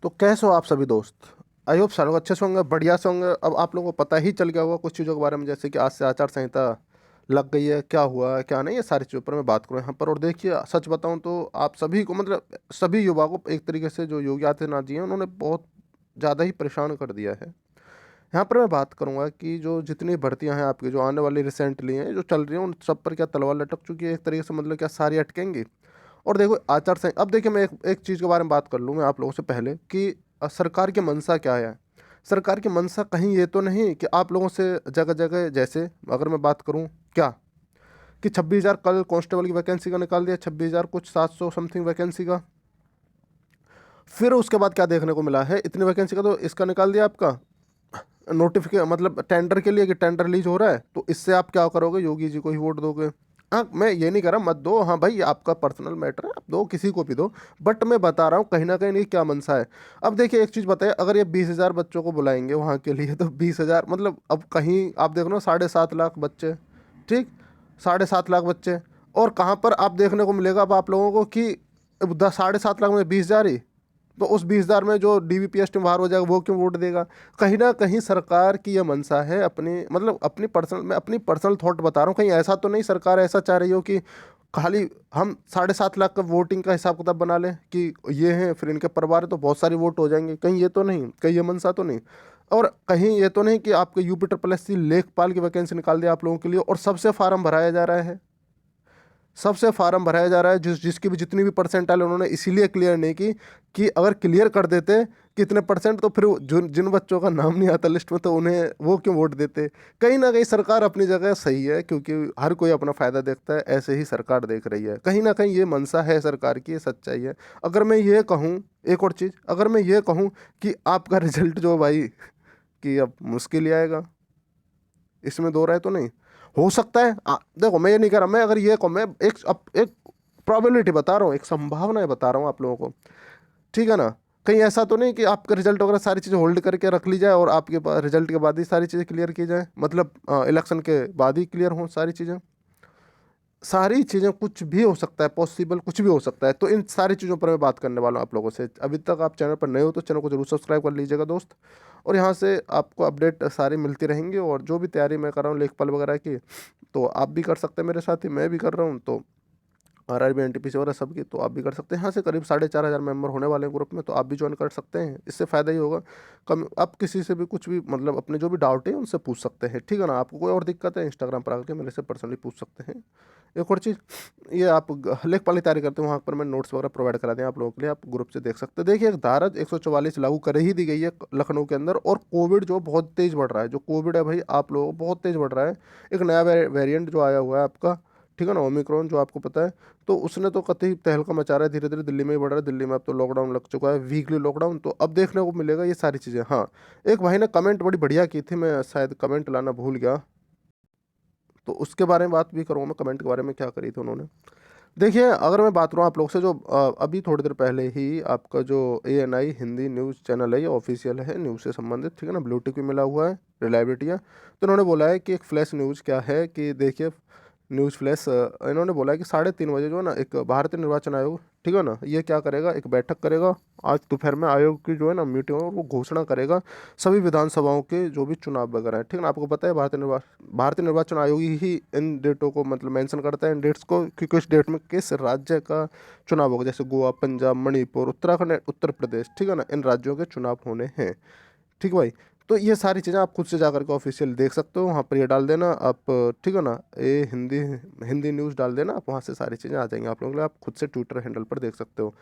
तो कैसे हो आप सभी दोस्त। आई होप सारे लोग अच्छे से होंगे, बढ़िया से होंगे। अब आप लोगों को पता ही चल गया होगा कुछ चीज़ों के बारे में, जैसे कि आज से आचार संहिता लग गई है, क्या हुआ है क्या नहीं, ये सारी चीज़ों पर मैं बात करूँ यहाँ पर। और देखिए सच बताऊँ तो आप सभी को, मतलब सभी युवा को एक तरीके से जो योगी आदित्यनाथ जी हैं उन्होंने बहुत ज़्यादा ही परेशान कर दिया है। यहाँ पर मैं बात करूंगा कि जो जितनी भर्तियां हैं आपकी जो आने वाली रिसेंटली हैं जो चल रही हैं, उन सब पर क्या तलवार लटक चुकी है एक तरीके से, मतलब क्या सारी अटकेंगी। और देखो आचार संहिता, अब देखिए मैं एक चीज़ के बारे में बात कर लूँ मैं आप लोगों से पहले कि सरकार की मंशा क्या है। सरकार की मंशा कहीं ये तो नहीं कि आप लोगों से जगह जगह, जैसे अगर मैं बात करूँ क्या, कि 26,000 कल कांस्टेबल की वैकेंसी का निकाल दिया, 26,000 कुछ 700 समथिंग वैकेंसी का। फिर उसके बाद क्या देखने को मिला है, इतनी वैकेंसी का तो इसका निकाल दिया आपका नोटिफिकेशन, मतलब टेंडर के लिए कि टेंडर रिलीज हो रहा है, तो इससे आप क्या करोगे, योगी जी को ही वोट दोगे। हाँ मैं ये नहीं कह रहा मत दो, हाँ भाई आपका पर्सनल मैटर है, आप दो किसी को भी दो, बट मैं बता रहा हूँ कहीं ना कहीं ये क्या मनसा है। अब देखिए एक चीज़ बताइए, अगर ये 20,000 बच्चों को बुलाएंगे वहाँ के लिए, तो 20,000 मतलब अब कहीं आप देख लो 7.5 लाख बच्चे, ठीक, 7.5 लाख बच्चे। और कहाँ पर आप देखने को मिलेगा अब आप लोगों को कि 7.5 लाख में 20,000 ही, तो उस 20,000 में जो डीवीपीएस टीम बाहर हो जाएगा वो क्यों वोट देगा। कहीं ना कहीं सरकार की यह मंशा है, अपनी मतलब अपनी पर्सनल, मैं अपनी पर्सनल थॉट बता रहा हूँ, कहीं ऐसा तो नहीं सरकार ऐसा चाह रही हो कि खाली हम 7.5 लाख का वोटिंग का हिसाब किताब बना लें कि ये हैं फिर इनके परिवार है तो बहुत सारे वोट हो जाएंगे, कहीं ये तो नहीं, कहीं ये मंशा तो नहीं। और कहीं ये तो नहीं कि आपके यूपी लेखपाल की वैकेंसी निकाल दिया आप लोगों के लिए और सबसे फार्म भराया जा रहा है, सबसे फार्म भराया जा रहा है, जिसकी भी जितनी भी परसेंटाइल उन्होंने इसीलिए क्लियर नहीं की कि अगर क्लियर कर देते कितने परसेंट, तो फिर जिन जिन बच्चों का नाम नहीं आता लिस्ट में तो उन्हें वो क्यों वोट देते। कहीं ना कहीं सरकार अपनी जगह सही है, क्योंकि हर कोई अपना फायदा देखता है, ऐसे ही सरकार देख रही है। कहीं ना कहीं ये मनसा है सरकार की, ये सच्चाई है। अगर मैं ये कहूँ, एक और चीज़, अगर मैं ये कहूँ कि आपका रिजल्ट जो भाई कि अब मुश्किल ही आएगा, इसमें दो राय तो नहीं। हो सकता है देखो मैं ये नहीं कह रहा, मैं अगर ये कहूँ, मैं एक प्रोबेबिलिटी बता रहा हूँ, एक संभावना बता रहा हूँ आप लोगों को, ठीक है ना। कहीं ऐसा तो नहीं कि आपका रिजल्ट वगैरह सारी चीज़ें होल्ड करके रख ली जाए और आपके रिजल्ट के बाद ही सारी चीज़ें क्लियर की जाए, मतलब इलेक्शन के बाद ही क्लियर हो सारी चीज़ें। सारी चीज़ें, कुछ भी हो सकता है, पॉसिबल कुछ भी हो सकता है। तो इन सारी चीज़ों पर मैं बात करने वाला हूँ आप लोगों से। अभी तक आप चैनल पर नए हो तो चैनल को जरूर सब्सक्राइब कर लीजिएगा दोस्त। और यहाँ से आपको अपडेट सारी मिलती रहेंगी, और जो भी तैयारी मैं कर रहा हूँ लेखपाल वगैरह की, तो आप भी कर सकते हैं मेरे साथ ही, मैं भी कर रहा हूँ। तो RRB NTPC वगैरह सबकी तो आप भी कर सकते हैं। यहाँ से करीब 4,500 मेंबर होने वाले हैं ग्रुप में, तो आप भी ज्वाइन कर सकते हैं, इससे फ़ायदा ही होगा। कम आप किसी से भी कुछ भी, मतलब अपने जो भी डाउट है उनसे पूछ सकते हैं, ठीक है ना। आपको कोई और दिक्कत है इंस्टाग्राम पर आकर मेरे से पर्सनली पूछ सकते हैं। एक और चीज़, ये आप लेखपाल की तैयारी करते हैं वहाँ पर मैं नोट्स वगैरह प्रोवाइड करा दें आप लोगों के लिए, आप ग्रुप से देख सकते हैं। देखिए एक धारा 144 लागू कर ही दी गई है लखनऊ के अंदर, और कोविड जो बहुत तेज़ बढ़ रहा है, जो कोविड है भाई आप लोगों को बहुत तेज़ बढ़ रहा है। एक नया वेरिएंट जो आया हुआ है आपका, ठीक है ना, ओमिक्रॉन, जो आपको पता है, तो उसने तो कतई तहलका मचा रहा है, धीरे धीरे दिल्ली में ही बढ़ रहा है। दिल्ली में अब तो लॉकडाउन लग चुका है, वीकली लॉकडाउन, तो अब देखने को मिलेगा ये सारी चीज़ें। हाँ, एक भाई ने कमेंट बड़ी बढ़िया की थी, मैं शायद कमेंट लाना भूल गया, तो उसके बारे में बात भी करूँगा मैं, कमेंट के बारे में क्या करी थी उन्होंने। देखिए अगर मैं बात करूँ आप लोग से, जो अभी थोड़ी देर पहले ही आपका जो ANI हिंदी न्यूज़ चैनल है, ये ऑफिशियल है न्यूज़ से संबंधित, ठीक है ना, ब्लू टिक भी मिला हुआ है, रिलायबिलिटी है। तो उन्होंने बोला है कि एक फ्लैश न्यूज़ क्या है कि देखिए, न्यूज़ फ्लैश इन्होंने बोला है कि 3:30 बजे जो है ना, एक भारतीय निर्वाचन आयोग, ठीक है ना, ये क्या करेगा, एक बैठक करेगा आज दोपहर में, आयोग की जो है ना मीटिंग, और वो घोषणा करेगा सभी विधानसभाओं के जो भी चुनाव वगैरह है, ठीक है ना। आपको पता है भारतीय निर्वाचन आयोग ही इन डेटों को मतलब मेंशन करता है, इन डेट्स को, कि किस डेट में किस राज्य का चुनाव होगा, जैसे गोवा, पंजाब, मणिपुर, उत्तराखंड, उत्तर प्रदेश, ठीक है ना, इन राज्यों के चुनाव होने हैं, ठीक भाई। तो ये सारी चीज़ें आप खुद से जाकर के ऑफिशियल देख सकते हो, वहाँ पर ये डाल देना आप, ठीक है ना, ये हिंदी हिंदी न्यूज़ डाल देना आप, वहाँ से सारी चीज़ें आ जाएंगी आप लोगों के लिए, आप खुद से ट्विटर हैंडल पर देख सकते हो।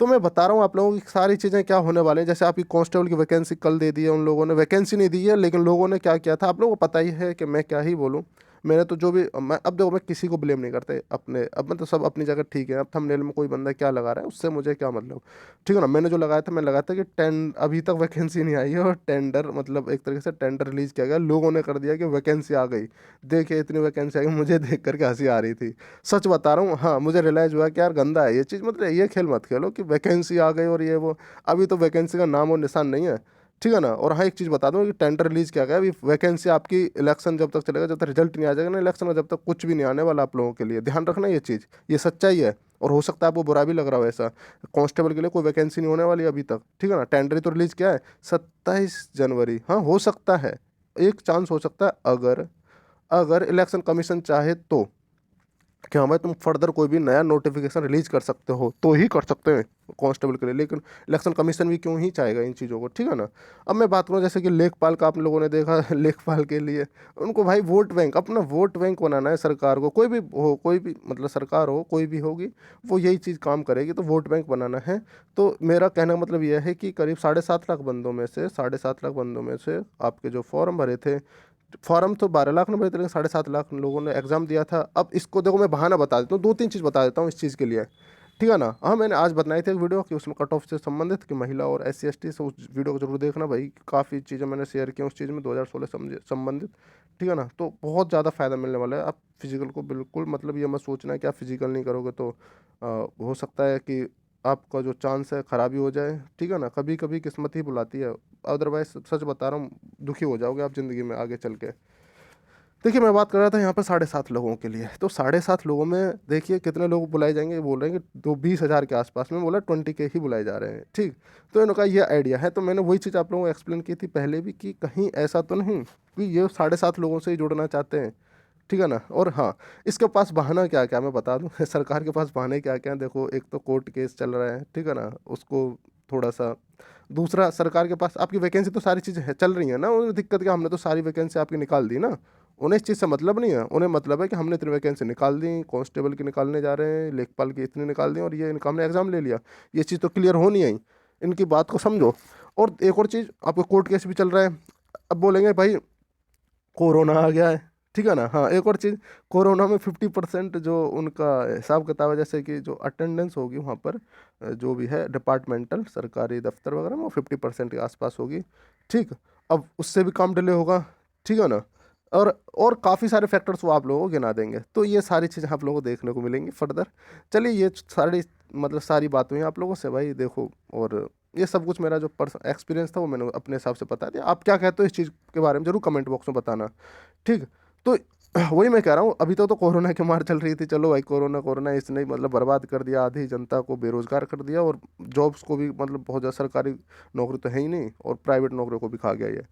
तो मैं बता रहा हूँ आप लोगों की सारी चीज़ें क्या होने वाले हैं। जैसे आपकी कांस्टेबल की वैकेंसी कल दे दी है उन लोगों ने, वैकेंसी नहीं दी है लेकिन लोगों ने क्या किया था आप लोगों को पता ही है, कि मैं क्या ही बोलूँ। मैंने तो जो भी, मैं अब देखो मैं किसी को ब्लेम नहीं करते अपने, अब मैं तो सब अपनी जगह ठीक है। अब थंबनेल में कोई बंदा क्या लगा रहा है उससे मुझे क्या मतलब, ठीक है ना। मैंने जो लगाया था, मैंने लगाया था कि अभी तक वैकेंसी नहीं आई है, और टेंडर मतलब एक तरीके से टेंडर रिलीज किया गया, लोगों ने कर दिया कि वैकेंसी आ गई। देखिए इतनी वैकेंसी आ गई, मुझे देख करके हंसी आ रही थी, सच बता रहा हूँ। हाँ मुझे रियलाइज़ हुआ कि यार गंदा है ये चीज़, मतलब ये खेल मत खेलो कि वैकेंसी आ गई और ये वो। अभी तो वैकेंसी का नाम और निशान नहीं है। ठीक है ना। और हाँ, एक चीज़ बता दूँ कि टेंडर रिलीज़ किया गया है, अभी वैकेंसी आपकी इलेक्शन जब तक चलेगा, जब तक रिजल्ट नहीं आ जाएगा ना इलेक्शन का, जब तक कुछ भी नहीं आने वाला आप लोगों के लिए, ध्यान रखना ये चीज़, ये सच्चाई है। और हो सकता है आपको बुरा भी लग रहा हो ऐसा, कांस्टेबल के लिए कोई वैकेंसी नहीं होने वाली अभी तक, ठीक है ना। टेंडर ही तो रिलीज़ किया है 27 जनवरी, हाँ हो सकता है, एक चांस हो सकता है, अगर अगर इलेक्शन कमीशन चाहे तो, कि हाँ भाई तुम फर्दर कोई भी नया नोटिफिकेशन रिलीज कर सकते हो, तो ही कर सकते हैं कांस्टेबल के लिए, लेकिन इलेक्शन कमीशन भी क्यों ही चाहेगा इन चीज़ों को, ठीक है ना। अब मैं बात करूँ जैसे कि लेखपाल का, आप लोगों ने देखा लेखपाल के लिए उनको भाई वोट बैंक, अपना वोट बैंक बनाना है सरकार को, कोई भी हो, कोई भी मतलब सरकार हो कोई भी होगी, वो यही चीज़ काम करेगी, तो वोट बैंक बनाना है। तो मेरा कहना मतलब यह है कि करीब 7.5 लाख बंदों में से, 7.5 लाख बंदों में से आपके जो फॉर्म भरे थे, फॉर्म तो 12 लाख ने भरे थे, लेकिन 7.5 लाख लोगों ने एग्जाम दिया था। अब इसको देखो, मैं बहाना बता देता हूँ, 2-3 चीज़ बता देता हूँ इस चीज़ के लिए, ठीक है ना। हाँ, मैंने आज बनाई थी एक वीडियो कि उसमें कट ऑफ से संबंधित, कि महिला और SC ST से, उस वीडियो को जरूर देखना भाई, काफ़ी चीज़ें मैंने शेयर की उस चीज़ में, 2016 संबंधित, ठीक है ना। तो बहुत ज़्यादा फायदा मिलने वाला है। आप फिजिकल को बिल्कुल मतलब ये मत सोचना है कि आप फिजिकल नहीं करोगे तो हो सकता है कि आपका जो चांस है खराबी हो जाए, ठीक है ना। कभी कभी किस्मत ही बुलाती है, अदरवाइज सच बता रहा हूँ, दुखी हो जाओगे आप ज़िंदगी में आगे चल के। देखिए, मैं बात कर रहा था यहाँ पर 7.5 लोगों के लिए, तो 7.5 लोगों में देखिए कितने लोग बुलाए जाएंगे, ये बोल रहे हैं कि 20,000 के आसपास में, बोला 20 के ही बुलाए जा रहे हैं, ठीक। तो इनका ये आइडिया है, तो मैंने वही चीज़ आप लोगों को एक्सप्लेन की थी पहले भी, कि कहीं ऐसा तो नहीं कि ये 7.5 लोगों से ही जुड़ना चाहते हैं, ठीक है ना। और हाँ, इसके पास बहाना क्या क्या मैं बता दूं सरकार के पास बहाने क्या क्या हैं, देखो, एक तो कोर्ट केस चल रहा है, ठीक है ना, उसको थोड़ा सा, दूसरा सरकार के पास आपकी वैकेंसी तो सारी चीज़ें चल रही हैं ना, उन्हें दिक्कत क्या, हमने तो सारी वैकेंसी आपकी निकाल दी ना। उन्हें इस चीज़ से मतलब नहीं है, उन्हें मतलब है कि हमने इतनी वैकेंसी निकाल दी, कांस्टेबल की निकालने जा रहे हैं, लेखपाल की इतनी निकाल दी, और ये इनका हमने एग्जाम ले लिया, ये चीज़ तो क्लियर हो नहीं आई। इनकी बात को समझो। और एक और चीज़, आपको कोर्ट केस भी चल रहा है, अब बोलेंगे भाई कोरोना आ गया है, ठीक है ना। हाँ, एक और चीज़, कोरोना में 50% जो उनका हिसाब किताब है, जैसे कि जो अटेंडेंस होगी वहाँ पर, जो भी है डिपार्टमेंटल सरकारी दफ्तर वगैरह में, वो 50% के आसपास होगी, ठीक। अब उससे भी काम डिले होगा, ठीक है ना। और काफ़ी सारे फैक्टर्स वो आप लोगों को गिना देंगे, तो ये सारी चीज़ें आप लोगों को देखने को मिलेंगी फर्दर। चलिए, ये सारी मतलब सारी बात हुई आप लोगों से भाई, देखो। और ये सब कुछ मेरा जो पर्सन एक्सपीरियंस था वो मैंने अपने हिसाब से बता दिया। आप क्या कहते हो इस चीज़ के बारे में, जरूर कमेंट बॉक्स में बताना, ठीक। तो वही मैं कह रहा हूँ, अभी तक तो कोरोना की मार चल रही थी, चलो भाई, कोरोना कोरोना इसने मतलब बर्बाद कर दिया, आधी जनता को बेरोजगार कर दिया, और जॉब्स को भी मतलब बहुत ज़्यादा, सरकारी नौकरी तो है ही नहीं, और प्राइवेट नौकरियों को भी खा गया ये।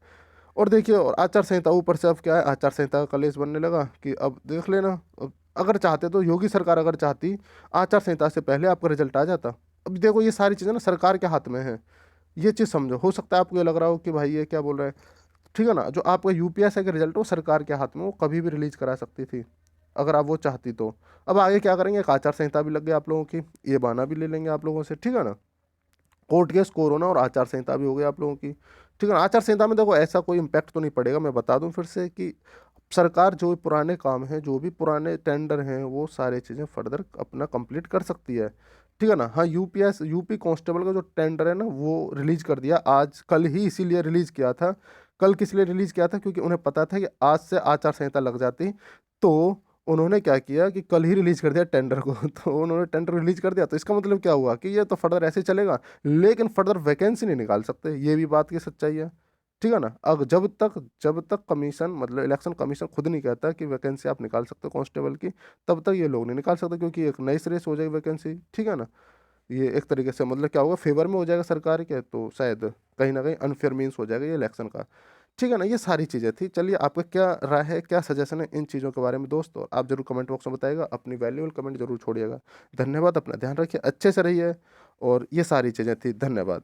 और देखिए, और आचार संहिता ऊपर से अब क्या है, आचार संहिता का कलेश बनने लगा कि अब देख लेना, अगर चाहते तो योगी सरकार अगर चाहती, आचार संहिता से पहले आपका रिजल्ट आ जाता। अब देखो, ये सारी चीज़ें ना सरकार के हाथ में है, ये चीज़ समझो। हो सकता है आपको ये लग रहा हो कि भाई ये क्या बोल रहे हैं, ठीक है ना। जो आपका UPSC का रिजल्ट वो सरकार के हाथ में, वो कभी भी रिलीज करा सकती थी, अगर आप वो चाहती तो। अब आगे क्या करेंगे, एक आचार संहिता भी लग गई आप लोगों की, ये बहाना भी ले लेंगे आप लोगों से, ठीक है ना। कोर्ट केस, कोरोना, और आचार संहिता भी हो गई आप लोगों की, ठीक है ना। आचार संहिता में देखो ऐसा कोई इम्पैक्ट तो नहीं पड़ेगा, मैं बता दूं फिर से कि सरकार जो भी पुराने काम हैं, जो भी पुराने टेंडर हैं, वो सारी चीज़ें फर्दर अपना कंप्लीट कर सकती है, ठीक है ना। हाँ, यूपी कांस्टेबल का जो टेंडर है ना, वो रिलीज कर दिया आज कल ही, इसीलिए रिलीज किया था। कल किस लिए रिलीज किया था, क्योंकि उन्हें पता था कि आज से आचार संहिता लग जाती, तो उन्होंने क्या किया कि कल ही रिलीज कर दिया टेंडर को तो उन्होंने टेंडर रिलीज कर दिया, तो इसका मतलब क्या हुआ कि ये तो फर्दर ऐसे ही चलेगा, लेकिन फर्दर वैकेंसी नहीं निकाल सकते, ये भी बात की सच्चाई है, ठीक है ना। अब जब तक कमीशन मतलब इलेक्शन कमीशन खुद नहीं कहता कि वैकेंसी आप निकाल सकते हो कांस्टेबल की, तब तक ये लोग नहीं निकाल सकते, क्योंकि एक नई सिरे से हो जाएगी वैकेंसी, ठीक है ना। ये एक तरीके से मतलब क्या होगा, फेवर में हो जाएगा सरकार के, तो शायद कहीं ना कहीं अनफेयर मीन्स हो जाएगा ये इलेक्शन का, ठीक है ना। ये सारी चीज़ें थी। चलिए, आपका क्या राय है, क्या सजेशन है इन चीज़ों के बारे में दोस्तों, आप जरूर कमेंट बॉक्स में बताइएगा, अपनी वैल्यूबल कमेंट जरूर छोड़िएगा। धन्यवाद, अपना ध्यान रखिए, अच्छे से रहिए, और ये सारी चीज़ें थी, धन्यवाद।